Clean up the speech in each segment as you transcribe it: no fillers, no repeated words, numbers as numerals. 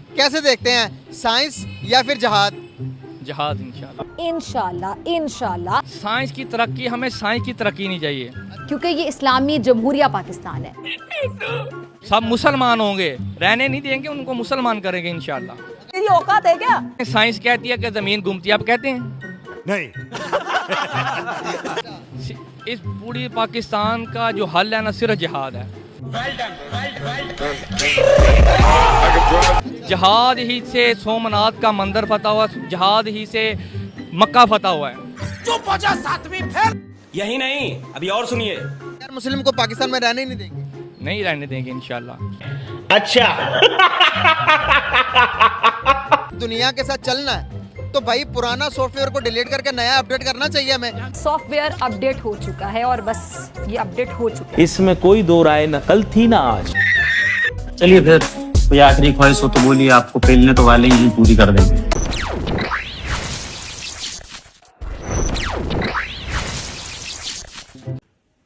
कैसे देखते हैं, साइंस या फिर जहाद? जहाद इंशाल्लाह। इंशाल्लाह इंशाल्लाह, साइंस की तरक्की, हमें साइंस की तरक्की नहीं चाहिए। क्योंकि ये इस्लामी जमहूरिया पाकिस्तान है। सब मुसलमान होंगे, रहने नहीं देंगे, उनको मुसलमान करेंगे इंशाल्लाह। तेरी औकात है क्या? साइंस कहती है कि जमीन घूमती है, आप कहते हैं नहीं। इस पूरी पाकिस्तान का जो हल है ना, सिर्फ जिहाद है। जहाद ही से सोमनाथ का मंदिर फतह हुआ, जहाद ही से मक्का फतह हुआ है। यही नहीं, अभी और सुनिए। गैर मुस्लिम को पाकिस्तान में रहने ही नहीं देंगे। नहीं रहने देंगे इंशाल्लाह। दुनिया के साथ चलना है तो भाई पुराना सॉफ्टवेयर को डिलीट करके नया अपडेट करना चाहिए हमें। सॉफ्टवेयर अपडेट हो चुका है और बस ये अपडेट हो चुका है। इसमें कोई दो राय न कल थी ना आज। चलिए फिर कोई आखिरी ख्वाहिश हो तो बोलिए, आपको पेलने तो वाले ही पूरी कर देंगे।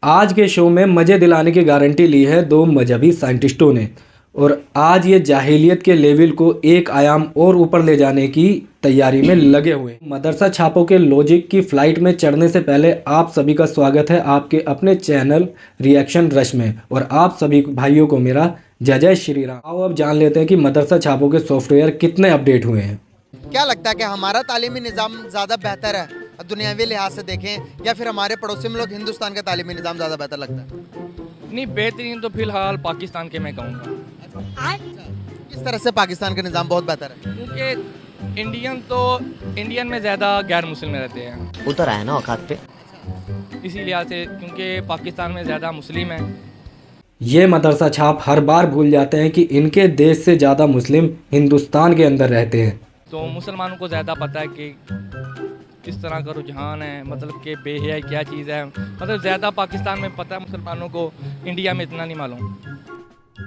आज के शो में मज़े दिलाने की गारंटी ली है दो मजहबी साइंटिस्टों ने, और आज ये जाहिलियत के लेवल को एक आयाम और ऊपर ले जाने की तैयारी में लगे हुए हैं। मदरसा छापों के लॉजिक की फ्लाइट में चढ़ने से पहले आप सभी का स्वागत है आपके अपने चैनल रिएक्शन रश में, और आप सभी भाइयों को मेरा जय जय श्री राम। आओ अब जान लेते हैं कि मदरसा छापों के सॉफ्टवेयर कितने अपडेट हुए हैं। क्या लगता है कि हमारा तालीमी निज़ाम ज़्यादा बेहतर है दुनियावी लिहाज से देखें, या फिर हमारे पड़ोसी मुल्क हिंदुस्तान का तालीमी निज़ाम ज़्यादा बेहतर लगता है? नहीं, बेहतरीन तो फिलहाल पाकिस्तान के मैं कहूँगा। किस तरह से पाकिस्तान का निज़ाम बहुत बेहतर है? क्योंकि इंडियन में ज़्यादा गैर मुस्लिम रहते हैं, उतर आया ना औकात पे। इसी लिहाज से, क्योंकि पाकिस्तान में ज़्यादा मुस्लिम है। ये मदरसा छाप हर बार भूल जाते हैं कि इनके देश से ज़्यादा मुस्लिम हिंदुस्तान के अंदर रहते हैं। तो मुसलमानों को ज़्यादा पता है कि किस तरह का रुझान है, मतलब कि बेहया क्या चीज़ है, मतलब ज़्यादा पाकिस्तान में पता है मुसलमानों को, इंडिया में इतना नहीं मालूम।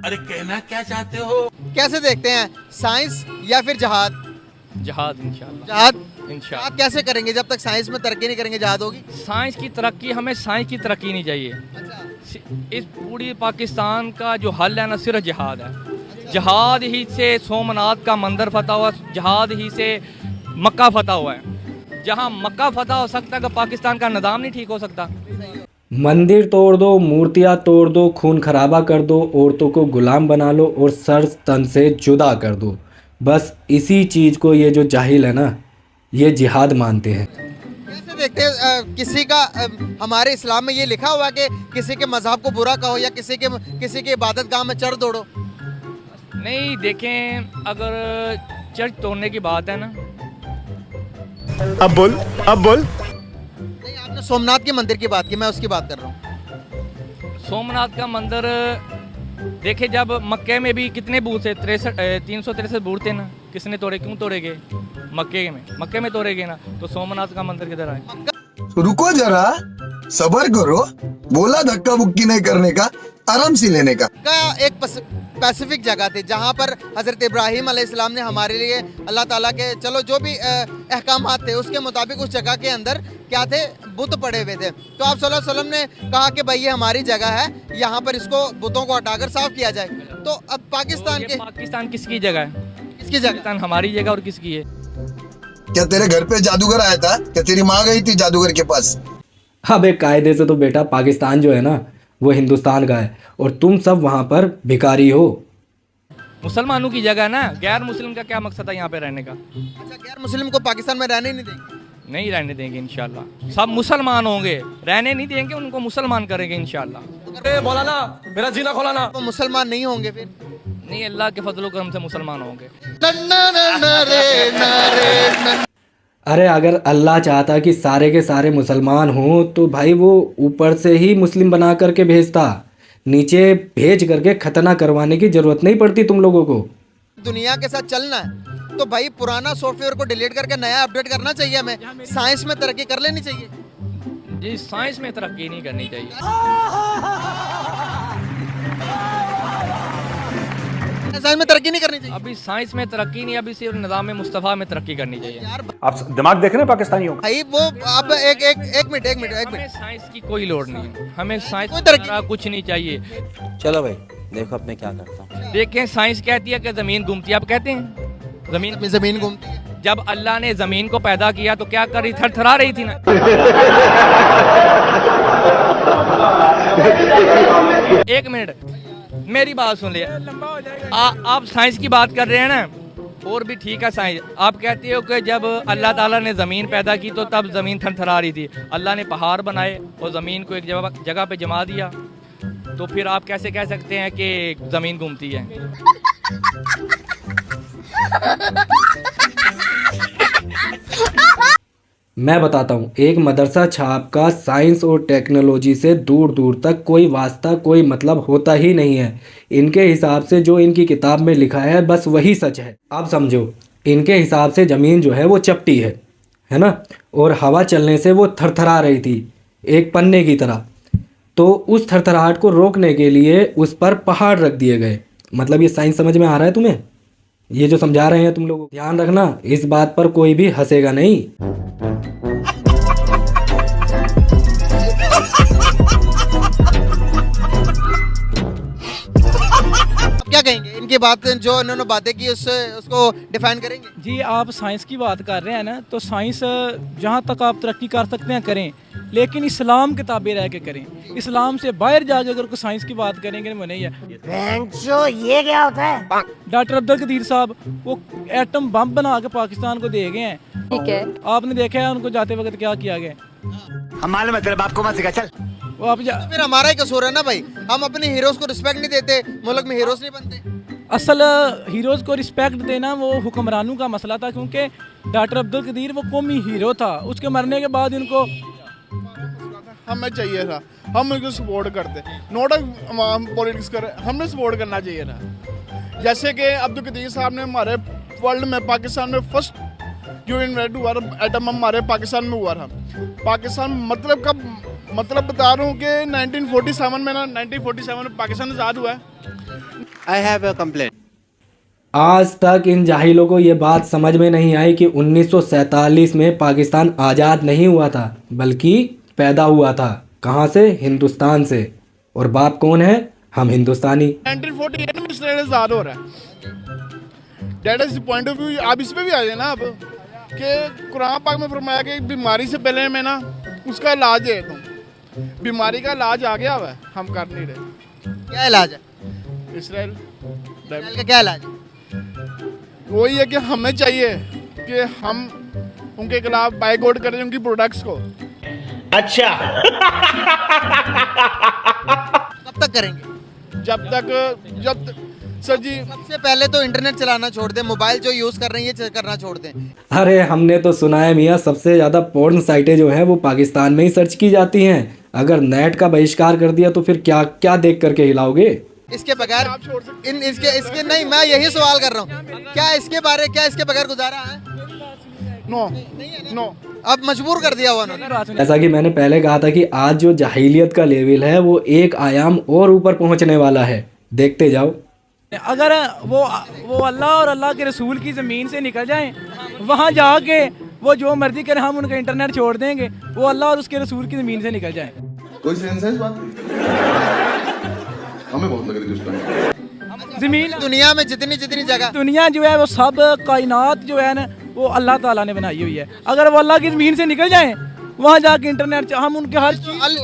अरे कहना क्या चाहते हो? कैसे देखते हैं, साइंस या फिर जहाद? जहाद इंशाल्लाह। जहाद इंशाल्लाह। आप कैसे करेंगे? जब तक साइंस में तरक्की नहीं करेंगे जहाद होगी? साइंस की तरक्की, हमें साइंस की तरक्की नहीं चाहिए। इस पूरी पाकिस्तान का जो हल है ना, सिर्फ जिहाद है। जहाद ही से सोमनाथ का मंदिर फतह हुआ, जहाद ही से मक्का फतह हुआ है। जहाँ मक्का फतह हो सकता है कि पाकिस्तान का निज़ाम नहीं ठीक हो सकता। मंदिर तोड़ दो, मूर्तियाँ तोड़ दो, खून खराबा कर दो, औरतों को गुलाम बना लो और सर तन से जुदा कर दो। बस इसी चीज़ को ये जो जाहिल है ना, ये जिहाद मानते हैं। कैसे देखते हैं किसी का हमारे इस्लाम में ये लिखा हुआ है कि किसी के मजहब को बुरा कहो या किसी के इबादत गाह में चढ़ दौड़ो? नहीं, देखें, अगर चर्च तोड़ने की बात है ना, अब बोल। नहीं, आपने सोमनाथ के मंदिर की बात की, मैं उसकी बात कर रहा हूँ। सोमनाथ का मंदिर देखे, जब मक्के में भी कितने बूथ थे, 363 बूथ थे ना, किसने तोड़े, क्यों तोड़ेगे? मक्के में तोड़ेगे ना, तो सोमनाथ का मंदिर किधर आए? रुको जरा, सबर करो, बोला धक्का मुक्की नहीं करने का, आराम से लेने का। एक स्पेसिफिक जगह थी जहाँ पर हज़रत इब्राहीम अलैहिस्सलाम ने हमारे लिए अल्लाह ताला के चलो जो भी अहकामात थे उसके मुताबिक उस जगह के अंदर क्या थे, बुत पड़े हुए थे। तो आप सल्लल्लाहु अलैहि वसल्लम ने कहा कि भाई ये हमारी जगह है, यहाँ पर इसको बुतों को हटाकर साफ किया जाए। तो अब पाकिस्तान किसकी जगह है? किसकी जगह? पाकिस्तान हमारी जगह, और किसकी है? क्या तेरे घर पे जादूगर आया था? क्या तेरी माँ गई थी जादूगर के पास? अब एक कायदे से तो बेटा पाकिस्तान जो है ना, वो हिंदुस्तान का है, और तुम सब वहाँ पर भिखारी हो। मुसलमानों की जगह ना, गैर मुस्लिम का क्या मकसद है यहाँ पे रहने का? अच्छा, गैर मुस्लिम को पाकिस्तान में रहने ही नहीं देंगे? नहीं रहने देंगे इंशाल्लाह। सब मुसलमान होंगे, रहने नहीं देंगे, उनको मुसलमान करेंगे इंशाल्लाह। बोला ना, मेरा जीना खोला ना। वो मुसलमान नहीं होंगे फिर? नहीं, अल्लाह के फजल करम से मुसलमान होंगे। अरे अगर अल्लाह चाहता कि सारे के सारे मुसलमान हों तो भाई वो ऊपर से ही मुस्लिम बना करके भेजता, नीचे भेज करके खतना करवाने की जरूरत नहीं पड़ती तुम लोगों को। दुनिया के साथ चलना है तो भाई पुराना सॉफ्टवेयर को डिलीट करके नया अपडेट करना चाहिए हमें। साइंस में तरक्की कर लेनी चाहिए। जी, साइंस में तरक्की नहीं करनी चाहिए। साइंस में तरक्की नहीं करनी चाहिए। अभी साइंस में तरक्की नहीं, अभी सिर्फ निज़ाम मुस्तफ़ा में तरक्की करनी चाहिए। आप दिमाग देख रहे हैं पाकिस्तानियों का? भाई वो अब एक मिनट हमें साइंस की कोई लोड़ नहीं है, हमें साइंस कोई तरक्की वगैरह कुछ नहीं चाहिए। चलो भाई, देखो अब मैं क्या करता हूँ। देखें, साइंस कहती है कि ज़मीन घूमती है, आप कहते हैं जमीन घूमती है। जब अल्लाह ने ज़मीन को पैदा किया तो क्या कर रही, थरथरा रही थी ना। एक मिनट मेरी बात सुन लिया, आप साइंस की बात कर रहे हैं ना, और भी ठीक है साइंस। आप कहते हो कि जब अल्लाह ताला ने ज़मीन पैदा की तो तब ज़मीन थरथरा रही थी। अल्लाह ने पहाड़ बनाए और ज़मीन को एक जगह पे जमा दिया, तो फिर आप कैसे कह सकते हैं कि ज़मीन घूमती है? मैं बताता हूँ, एक मदरसा छाप का साइंस और टेक्नोलॉजी से दूर दूर तक कोई वास्ता, कोई मतलब होता ही नहीं है। इनके हिसाब से जो इनकी किताब में लिखा है बस वही सच है। आप समझो, इनके हिसाब से ज़मीन जो है वो चपटी है ना, और हवा चलने से वो थरथरा रही थी एक पन्ने की तरह। तो उस थरथराहट को रोकने के लिए उस पर पहाड़ रख दिए गए। मतलब ये साइंस समझ में आ रहा है तुम्हें? ये जो समझा रहे हैं तुम लोग, ध्यान रखना, इस बात पर कोई भी हंसेगा नहीं। क्या कहेंगे इनकी बात, जो इन्होंने बातें की उसको डिफाइन करेंगे? जी, आप साइंस की बात कर रहे हैं ना, तो साइंस जहाँ तक आप तरक्की कर सकते हैं करें, लेकिन इस्लाम के ताबे रह के करें। इस्लाम से बाहर जाके अगर कोई साइंस की बात करेंगे वो नहीं है। ये क्या होता है? डॉक्टर अब्दुल कदीर साहब वो एटम बम बना के पाकिस्तान को दे गए हैं। ठीक है, आपने देखा है उनको जाते वक्त क्या किया गया? हम मालूम है, तेरे बाप को मत सिखा, चल। वो आप फिर हमारा ही कसूर है ना भाई, हम अपने हीरोज को रिस्पेक्ट नहीं देते, मुल्क में हीरोज नहीं बनते। असल हीरोज को रिस्पेक्ट देना वो हुक्मरानों का मसला था, क्योंकि डॉक्टर अब्दुल कदीर वो कौमी हीरो था। उसके मरने के बाद इनको हमें चाहिए था, हम उनको सपोर्ट करते, नोट पॉलिटिक्स कर, हमने सपोर्ट करना चाहिए था। जैसे कि अब्दुल कदीर साहब ने हमारे वर्ल्ड में, पाकिस्तान में फर्स्ट जो इन्वेंट हुआ एटम बम हमारे पाकिस्तान में हुआ था। पाकिस्तान मतलब बता रहा हूँ कि 1947 में ना, 1947 में पाकिस्तान आज़ाद हुआ है। I have a complaint. आज तक इन जाहिलों को ये बात समझ में नहीं आई कि 1947 में पाकिस्तान आज़ाद नहीं हुआ था, बल्कि पैदा हुआ था। कहाँ से? हिंदुस्तान से। और बाप कौन है? हम हिंदुस्तानी। 1948 में इसराइल आज़ाद हो रहा है। That is the point of view. आप इस पे भी आ जाए ना, अब कि कुरान पाक में फरमाया कि बीमारी से पहले में ना उसका इलाज है। तुम बीमारी का इलाज आ गया हुआ है, हम कर नहीं रहे। क्या इलाज है इसराइल का? क्या इलाज है? वही है कि हमें चाहिए कि हम उनके खिलाफ बाइकआउट करें उनकी प्रोडक्ट्स को। अच्छा कब तक करेंगे? जब सर जी, सबसे पहले तो इंटरनेट चलाना छोड़ दें, मोबाइल जो यूज कर रहे हैं ये करना छोड़ दें। अरे हमने तो सुना है मियाँ, सबसे ज़्यादा पोर्न साइटें जो हैं वो पाकिस्तान में ही सर्च की जाती हैं। अगर नेट का बहिष्कार कर दिया तो फिर क्या क्या देख करके हिलाओगे? इसके बगैर इसके नहीं, मैं यही सवाल कर रहा हूँ, क्या इसके बगैर गुजारा है? नो अब मजबूर कर दिया हुआ उन्होंने। जैसा कि मैंने पहले कहा था कि आज जो जाहिलियत का लेवल है वो एक आयाम और ऊपर पहुंचने वाला है। देखते जाओ। अगर वो अल्लाह और अल्लाह के रसूल की ज़मीन से निकल जाएं, वहाँ जाके वो जो मर्जी करें, हम उनका इंटरनेट छोड़ देंगे। वो अल्लाह और उसके रसूल की ज़मीन से निकल जाएं। कोई सेंस है इस बात की? हमें बहुत लग रही है ज़मीन दुनिया में जितनी जगह, दुनिया जो है वो सब कायनात जो है ना वो अल्लाह ताला ने बनाई हुई है। अगर वो अल्लाह की ज़मीन से निकल जाएं, वहाँ जाके इंटरनेट हम उनके हर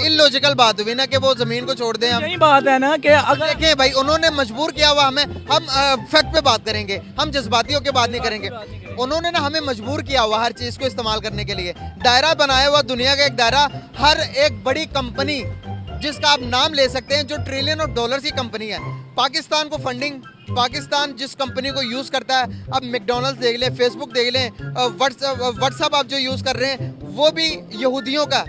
इलॉजिकल बात हुई ना कि वो जमीन को छोड़ दें। यही बात है ना कि अगर देखिए भाई, उन्होंने मजबूर किया हुआ हमें, हम फैक्ट पे बात करेंगे, हम जज्बातियों के बात नहीं करेंगे। उन्होंने ना हमें मजबूर किया हुआ हर चीज को इस्तेमाल करने के लिए, दायरा बनाया हुआ दुनिया का एक दायरा। हर एक बड़ी कंपनी जिसका आप नाम ले सकते हैं, जो ट्रिलियन ऑफ डॉलर्स की कंपनी है, पाकिस्तान को फंडिंग, पाकिस्तान जिस कंपनी को यूज़ करता है, अब मैकडॉनल्ड्स देख लें, फेसबुक देख लें, व्हाट्सएप आप जो यूज़ कर रहे हैं वो भी यहूदियों का,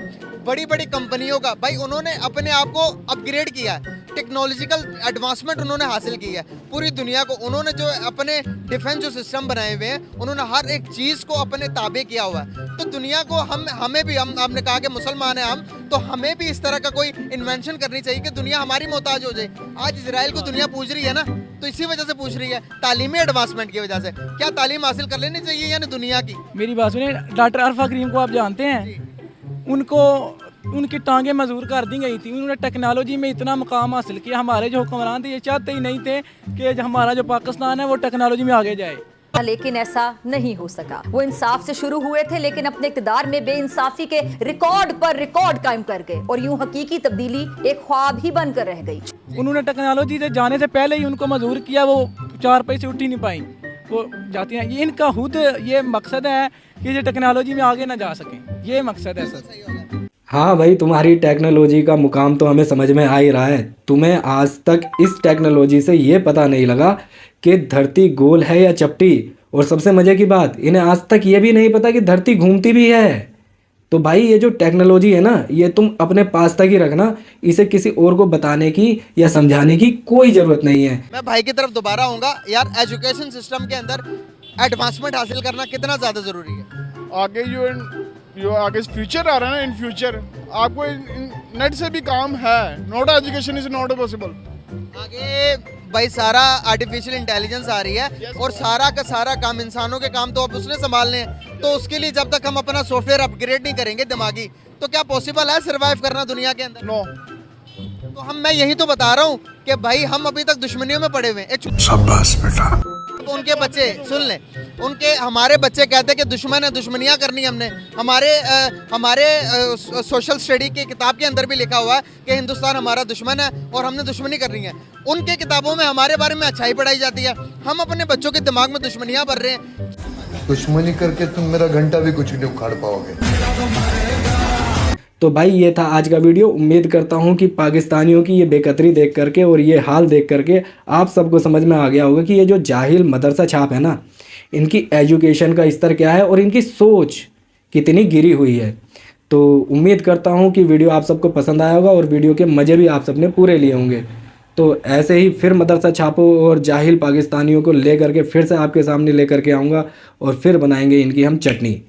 बड़ी बड़ी कंपनियों का। भाई उन्होंने अपने आप को अपग्रेड किया है, टेक्नोलॉजिकल एडवांसमेंट उन्होंने हासिल की है पूरी दुनिया को। उन्होंने जो अपने डिफेंस जो सिस्टम बनाए हुए हैं, उन्होंने हर एक चीज़ को अपने ताबे किया हुआ है। तो दुनिया को हमें भी, आपने कहा कि मुसलमान हैं हम, तो हमें भी इस तरह का कोई इन्वेंशन करनी चाहिए कि दुनिया हमारी मोहताज हो जाए। आज इजराइल को दुनिया पूछ रही है ना, तो इसी वजह से पूछ रही है, तालीमी एडवांसमेंट की वजह से। क्या तालीम हासिल कर लेनी चाहिए यानी दुनिया की? मेरी बात सुनिए, डॉक्टर अरफा करीम को आप जानते हैं? उनको उनकी टांगें मजबूर कर दी गई थी। उन्होंने टेक्नोलॉजी में इतना मुकाम हासिल किया। हमारे जो हुक्मरान थे ये चाहते ही नहीं थे कि हमारा जो पाकिस्तान है वो टेक्नोलॉजी में आगे जाए। लेकिन ऐसा नहीं हो सका। वो इंसाफ से शुरू हुए थे लेकिन अपने इक़्तिदार में बेइंसाफी के रिकॉर्ड पर रिकॉर्ड कायम कर गए और यूं हकीकी तब्दीली एक ख्वाब ही बनकर रह गई। उन्होंने टेक्नोलॉजी से जाने से पहले ही उनको मजबूर किया, वो 4 पैसे उठ ही नहीं पाई, वो जाती हैं। ये इनका खुद ये मकसद है कि ये टेक्नोलॉजी में आगे ना जा सकें, ये मकसद है सर। हाँ भाई, तुम्हारी टेक्नोलॉजी का मुकाम तो हमें समझ में आ ही रहा है। तुम्हें आज तक इस टेक्नोलॉजी से ये पता नहीं लगा कि धरती गोल है या चपटी, और सबसे मज़े की बात, इन्हें आज तक ये भी नहीं पता कि धरती घूमती भी है। तो भाई ये जो टेक्नोलॉजी है ना, ये तुम अपने पास तक ही रखना, इसे किसी और को बताने की या समझाने की कोई ज़रूरत नहीं है। मैं भाई की तरफ दोबारा आऊँगा यार, एजुकेशन सिस्टम के अंदर एडवांसमेंट हासिल करना कितना ज़्यादा ज़रूरी है। आगे जो आगे फ्यूचर आ रहा है ना, इन फ्यूचर आपको नेट से भी काम है, not education is not possible. आगे भाई सारा आर्टिफिशियल इंटेलिजेंस आ रही है और सारा का सारा काम, इंसानों के काम तो अब उसने संभालने हैं। तो उसके लिए जब तक हम अपना सॉफ्टवेयर अपग्रेड नहीं करेंगे दिमागी, तो क्या पॉसिबल है सर्वाइव करना दुनिया के अंदर? नो। तो मैं यही तो बता रहा हूँ कि भाई हम अभी तक दुश्मनियों में पड़े हुए हैं। शाबाश बेटा। तो उनके बच्चे सुन लें, हमारे बच्चे कहते हैं कि दुश्मन है, दुश्मनियाँ करनी हमने। हमारे सोशल स्टडी की किताब के अंदर भी लिखा हुआ है कि हिंदुस्तान हमारा दुश्मन है और हमने दुश्मनी करनी है। उनके किताबों में हमारे बारे में अच्छाई पढ़ाई जाती है, हम अपने बच्चों के दिमाग में दुश्मनियाँ भर रहे हैं। दुश्मनी करके तुम मेरा घंटा भी कुछ नहीं उखाड़ पाओगे। तो भाई ये था आज का वीडियो। उम्मीद करता हूँ कि पाकिस्तानियों की ये बेकदरी देख करके और ये हाल देख करके आप सबको समझ में आ गया होगा कि ये जो जाहिल मदरसा छाप है ना, इनकी एजुकेशन का स्तर क्या है और इनकी सोच कितनी गिरी हुई है। तो उम्मीद करता हूँ कि वीडियो आप सबको पसंद आया होगा और वीडियो के मज़े भी आप सबने पूरे लिए होंगे। तो ऐसे ही फिर मदरसा छापो और जाहिल पाकिस्तानियों को ले करके फिर से आपके सामने ले करके आऊँगा और फिर बनाएंगे इनकी हम चटनी।